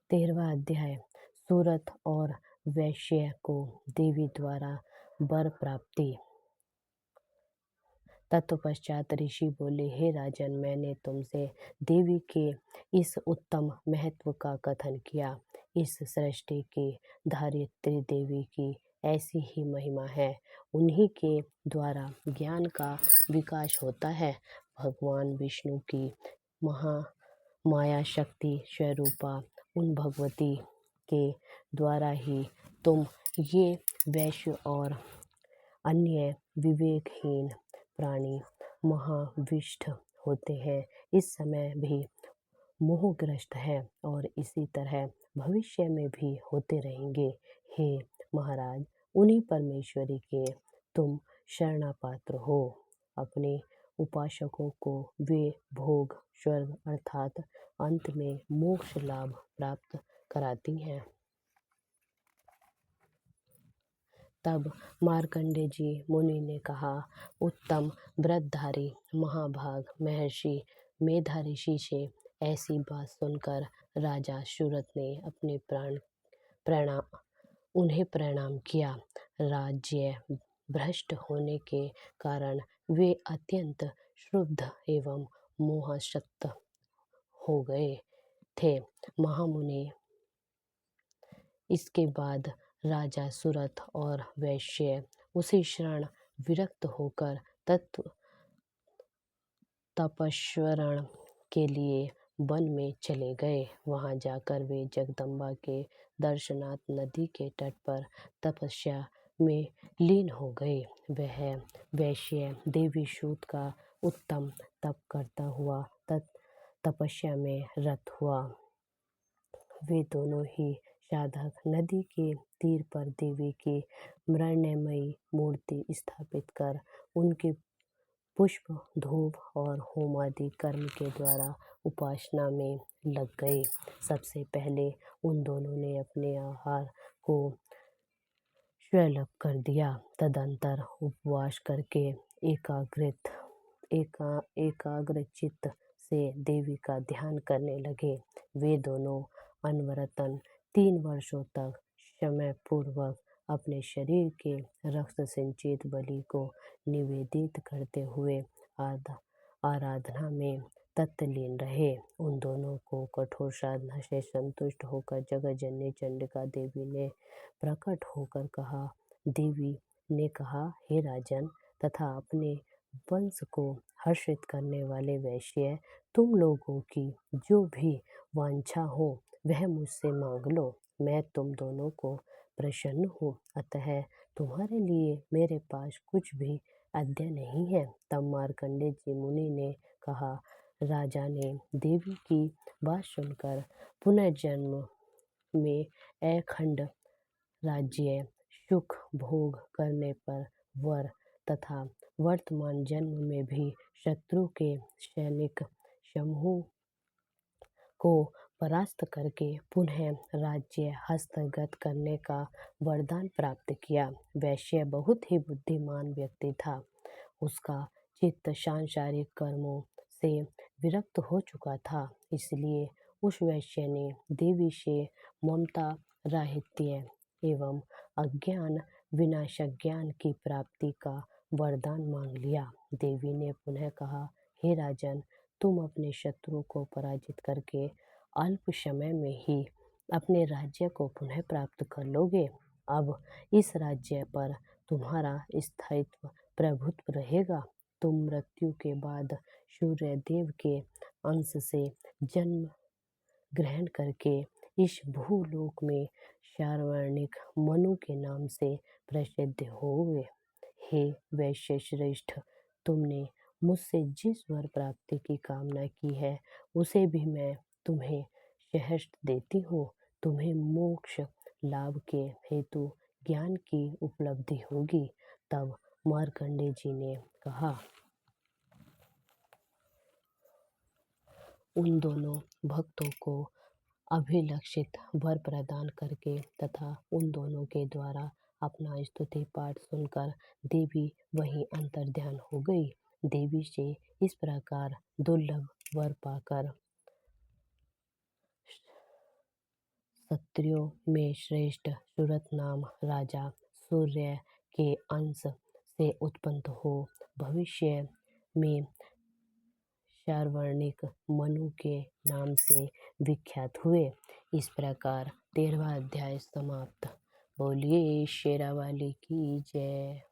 13वां अध्याय। सूरत और वैश्य को देवी द्वारा वर प्राप्ति। तत्पश्चात ऋषि बोले, हे राजन, मैंने तुमसे देवी के इस उत्तम महत्व का कथन किया। इस सृष्टि की धारित्री देवी की ऐसी ही महिमा है। उन्हीं के द्वारा ज्ञान का विकास होता है। भगवान विष्णु की महा माया शक्ति स्वरूपा उन भगवती के द्वारा ही तुम ये वैश्य और अन्य विवेकहीन प्राणी महाविष्ट होते हैं। इस समय भी मोहग्रस्त है और इसी तरह भविष्य में भी होते रहेंगे। हे महाराज, उन्हीं परमेश्वरी के तुम शरणापात्र हो। अपने उपासकों को वे भोग स्वर्ग अर्थात अंत में मोक्ष लाभ प्राप्त कराती हैं। तब मार्कंडेय जी मुनि ने कहा, उत्तम व्रतधारी महाभाग महर्षि मेधाऋषि से ऐसी बात सुनकर राजा सूरत ने अपने उन्हें प्रणाम किया। राज्य भ्रष्ट होने के कारण वे अत्यंत क्षुब्ध एवं मोहासक्त हो गए थे। महामुनि इसके बाद राजा सूरत और वैश्य उसी क्षण विरक्त होकर तपस्वरण के लिए वन में चले गए। वहां जाकर वे जगदम्बा के दर्शनार्थ नदी के तट पर तपस्या में लीन हो गए। वह वैश्य देवी सूत का उत्तम तप करता हुआ तपस्या में रत हुआ। वे दोनों ही साधक नदी के तीर पर देवी की मृण्मयी मूर्ति स्थापित कर उनके पुष्प धूप और होमादि कर्म के द्वारा उपासना में लग गए। सबसे पहले उन दोनों ने अपने आहार को स्वलप कर दिया। तदंतर उपवास करके एकाग्र चित्त से देवी का ध्यान करने लगे। वे दोनों अनवरतन 3 वर्षों तक समय पूर्वक अपने शरीर के रक्त सिंचित बलि को निवेदित करते हुए आराधना में तत्लीन रहे। उन दोनों को कठोर साधना से संतुष्ट होकर जगत जननी चंडिका देवी ने प्रकट होकर कहा। देवी ने कहा, हे राजन तथा अपने वंश को हर्षित करने वाले वैश्य, तुम लोगों की जो भी वांछा हो वह मुझसे मांग लो। मैं तुम दोनों को प्रसन्न हूँ, अतः तुम्हारे लिए मेरे पास कुछ भी अद्य नहीं है। तब मार्कंडेय जी मुनि ने कहा, राजा ने देवी की बात सुनकर पुनर्जन्म में अखंड राज्य सुख भोग करने पर वर तथा वर्तमान जन्म में भी शत्रु के सैनिक समूह को परास्त करके पुनः राज्य हस्तगत करने का वरदान प्राप्त किया। वैश्य बहुत ही बुद्धिमान व्यक्ति था। उसका चित्त सांसारिक कर्मों से विरक्त हो चुका था। इसलिए उस वैश्य ने देवी से ममता राहित्य एवं अज्ञान विनाशक ज्ञान की प्राप्ति का वरदान मांग लिया। देवी ने पुनः कहा, हे राजन, तुम अपने शत्रु को पराजित करके अल्प समय में ही अपने राज्य को पुनः प्राप्त कर लोगे। अब इस राज्य पर तुम्हारा स्थायित्व प्रभुत्व रहेगा। तुम मृत्यु के बाद सूर्य देव के अंश से जन्म ग्रहण करके इस भूलोक में सार्वणिक मनु के नाम से प्रसिद्ध होगे। हे वैश्य श्रेष्ठ, तुमने मुझसे जिस वर प्राप्ति की कामना की है उसे भी मैं तुम्हें सहर्ष देती हूँ। तुम्हें मोक्ष लाभ के हेतु ज्ञान की उपलब्धि होगी। तब मार्कंडेय जी ने कहा, उन दोनों भक्तों को अभिलषित वर प्रदान करके तथा उन दोनों के द्वारा अपना स्तुति पाठ सुनकर देवी वहीं अंतर्ध्यान हो गई। देवी से इस प्रकार दुर्लभ वर पाकर क्षत्रियों में श्रेष्ठ सुरथ नाम राजा सूर्य के अंश से उत्पन्न हो भविष्य में सार्वणिक मनु के नाम से विख्यात हुए। इस प्रकार 13वां अध्याय समाप्त। बोलिए शेरावाली की जय।